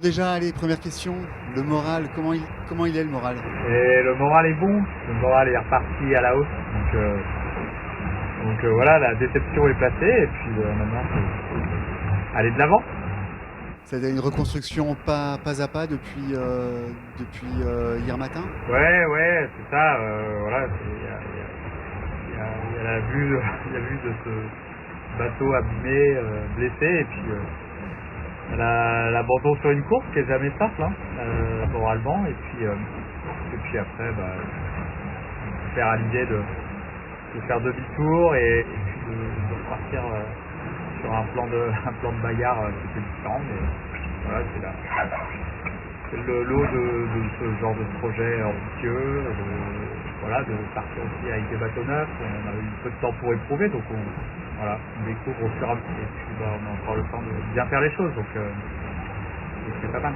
Déjà, allez, première question, le moral, comment il est le moral? Et le moral est bon, le moral est reparti à la hausse. Donc voilà, la déception est placée et puis maintenant faut aller de l'avant. C'est une reconstruction pas à pas depuis hier matin? Ouais, c'est ça. Voilà, il y a la vue, il y a la vue de ce bateau abîmé, blessé et puis l'abandon sur une course qui est jamais simple, hein, moralement. Et puis après, faire à l'idée de faire demi-tour et puis de repartir sur un plan de bagarre qui était différent. Mais voilà, c'est le lot de ce genre de projet ambitieux, voilà, de partir aussi avec des bateaux neufs. On a eu peu de temps pour éprouver, donc on découvre au fur et à mesure. Et puis on a encore le temps de bien faire les choses, donc c'est pas mal.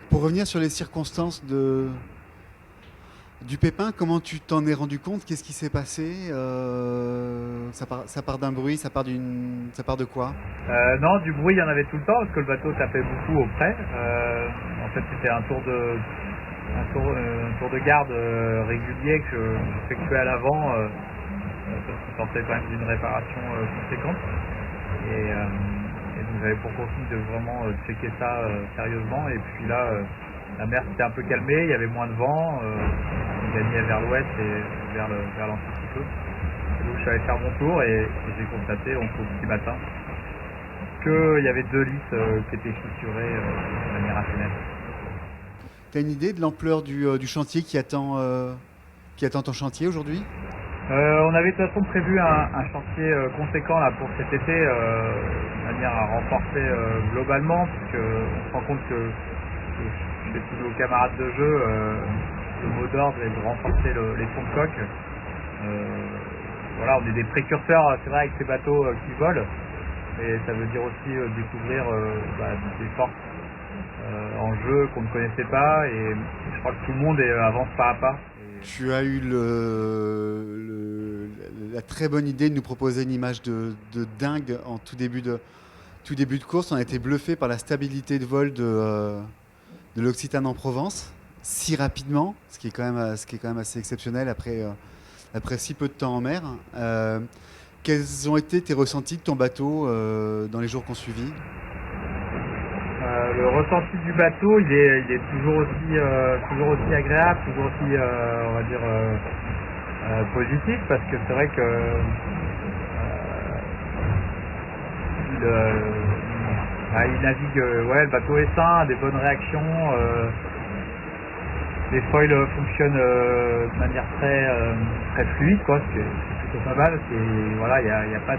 Pour revenir sur les circonstances du pépin, comment tu t'en es rendu compte? Qu'est-ce qui s'est passé? Ça part d'un bruit, ça part de quoi? Non, du bruit il y en avait tout le temps parce que le bateau tapait beaucoup au près. En fait, c'était un tour de garde régulier que j'effectuais à l'avant parce qu'on sortait quand même d'une réparation conséquente. Et donc j'avais pour consigne de vraiment checker ça sérieusement. Et puis là, la mer s'était un peu calmée, il y avait moins de vent, on gagnait vers l'ouest et vers l'anticyclone. Donc je suis allé faire mon tour et j'ai constaté au petit matin qu'il y avait 2 lisses qui étaient fissurées de manière assez nette. Tu as une idée de l'ampleur du chantier qui attend ton chantier aujourd'hui? On avait de toute façon prévu un chantier conséquent là, pour cet été, de manière à renforcer globalement, puisque on se rend compte que chez tous nos camarades de jeu, le mot d'ordre est de renforcer les fonds de coque. Voilà, on est des précurseurs, c'est vrai, avec ces bateaux qui volent, et ça veut dire aussi découvrir des forces en jeu qu'on ne connaissait pas, et je crois que tout le monde avance pas à pas. Tu as eu la très bonne idée de nous proposer une image de dingue en tout début de course. On a été bluffé par la stabilité de vol de l'Occitane en Provence, si rapidement, ce qui est quand même assez exceptionnel après si peu de temps en mer. Quels ont été tes ressentis de ton bateau dans les jours qui ont suivi? Le ressenti du bateau, il est toujours aussi agréable, toujours aussi, on va dire, positif, parce que c'est vrai que il navigue, le bateau est sain, a des bonnes réactions, les foils fonctionnent de manière très fluide, quoi, ce qui est plutôt pas mal. Voilà, il n'y a pas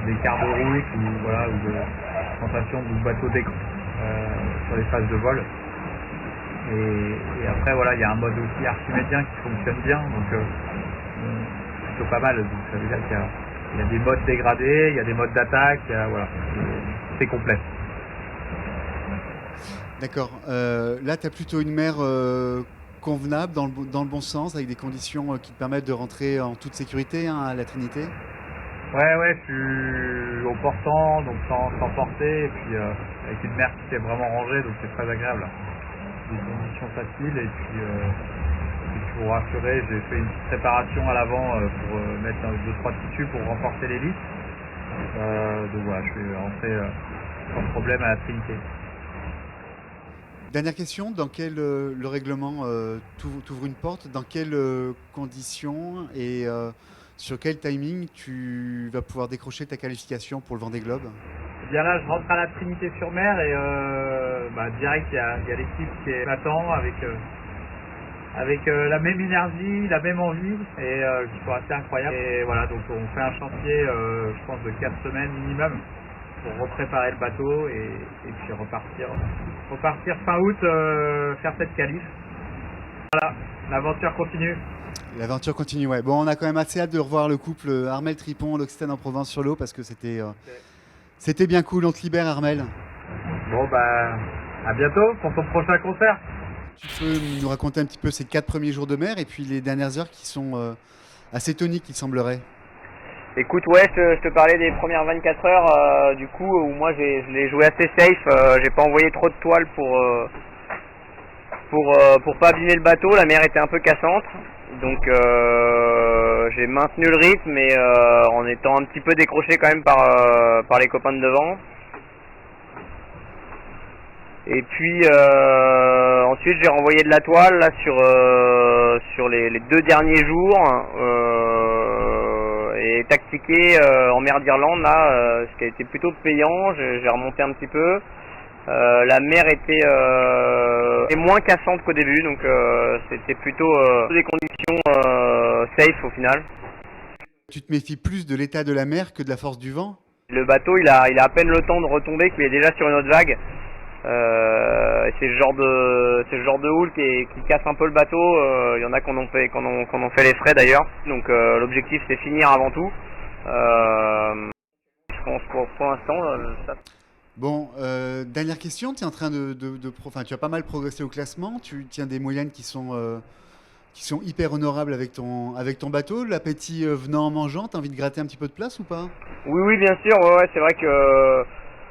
d'écart de route ou de sensation du bateau d'écran sur les phases de vol. Et après, voilà, il y a un mode aussi archimédien qui fonctionne bien, donc plutôt pas mal. Donc ça veut dire qu'il y a des modes dégradés, il y a des modes d'attaque, voilà, c'est complet. D'accord. Là, tu as plutôt une mer convenable, dans le bon sens, avec des conditions qui te permettent de rentrer en toute sécurité, hein, à la Trinité? Ouais, je suis au portant, donc sans porter, et puis avec une mer qui s'est vraiment rangée, donc c'est très agréable. Des conditions faciles, et puis pour vous rassurer, j'ai fait une petite réparation à l'avant pour mettre 2-3 tissus pour renforcer l'hélice. Donc voilà, je suis rentré sans problème à la Trinité. Dernière question, le règlement t'ouvre une porte, dans quelles conditions et sur quel timing tu vas pouvoir décrocher ta qualification pour le Vendée Globe? Eh bien là, je rentre à la Trinité-sur-Mer et direct, il y a l'équipe qui m'attend avec la même énergie, la même envie, et qui sont assez incroyables. Et voilà, donc on fait un chantier, je pense, de 4 semaines minimum pour repréparer le bateau et puis repartir fin août, faire cette qualif. Voilà, l'aventure continue. L'aventure continue, ouais. Bon, on a quand même assez hâte de revoir le couple Armel Tripon, l'Occitane en Provence sur l'eau, parce que c'était bien cool. On te libère, Armel. Bon, à bientôt pour ton prochain concert. Tu peux nous raconter un petit peu ces 4 premiers jours de mer et puis les dernières heures qui sont assez toniques, il semblerait. Écoute, ouais, je te parlais des premières 24 heures, du coup, où moi je l'ai joué assez safe, j'ai pas envoyé trop de toiles pour pas abîmer le bateau, la mer était un peu cassante, donc j'ai maintenu le rythme, mais en étant un petit peu décroché quand même par les copains de devant. Et puis ensuite j'ai renvoyé de la toile là sur les 2 derniers jours et tactiqué en mer d'Irlande là, ce qui a été plutôt payant. J'ai remonté un petit peu. La mer était moins cassante qu'au début, donc c'était plutôt des conditions safe au final. Tu te méfies plus de l'état de la mer que de la force du vent? Le bateau il a à peine le temps de retomber qu'il est déjà sur une autre vague. C'est le genre de houle qui casse un peu le bateau. Il y en a qu'on en fait les frais d'ailleurs. Donc l'objectif c'est finir avant tout. Je pense pour l'instant ça. Bon, dernière question, tu es en train enfin, tu as pas mal progressé au classement, tu tiens des moyennes qui sont hyper honorables avec ton bateau. L'appétit venant en mangeant, t'as envie de gratter un petit peu de place ou pas? Oui, bien sûr, ouais, c'est vrai que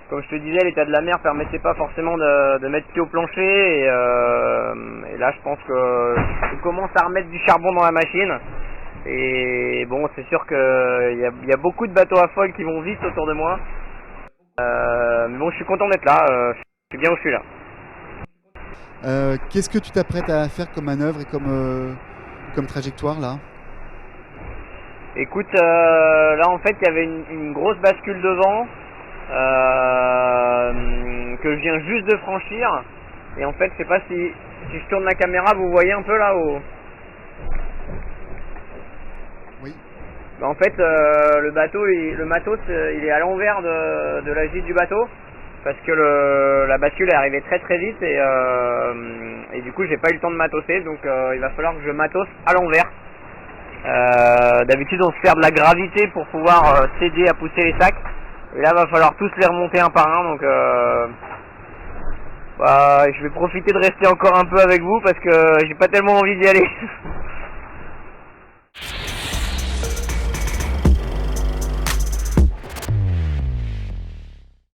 comme je te disais, l'état de la mer permettait pas forcément de mettre pied au plancher et là je pense que je commence à remettre du charbon dans la machine. Et bon, c'est sûr qu'il y a beaucoup de bateaux à foil qui vont vite autour de moi. Mais bon, je suis content d'être là, je suis bien où je suis là. Qu'est-ce que tu t'apprêtes à faire comme manœuvre et comme trajectoire là? Écoute, là en fait il y avait une grosse bascule devant que je viens juste de franchir. Et en fait, je sais pas si je tourne la caméra, vous voyez un peu là-haut. Oui. En fait, le matos, il est à l'envers de la gîte du bateau parce que la bascule est arrivée très très vite et du coup j'ai pas eu le temps de matosser, donc il va falloir que je matos à l'envers. D'habitude on se sert de la gravité pour pouvoir s'aider à pousser les sacs, et là va falloir tous les remonter un par un, donc je vais profiter de rester encore un peu avec vous parce que j'ai pas tellement envie d'y aller.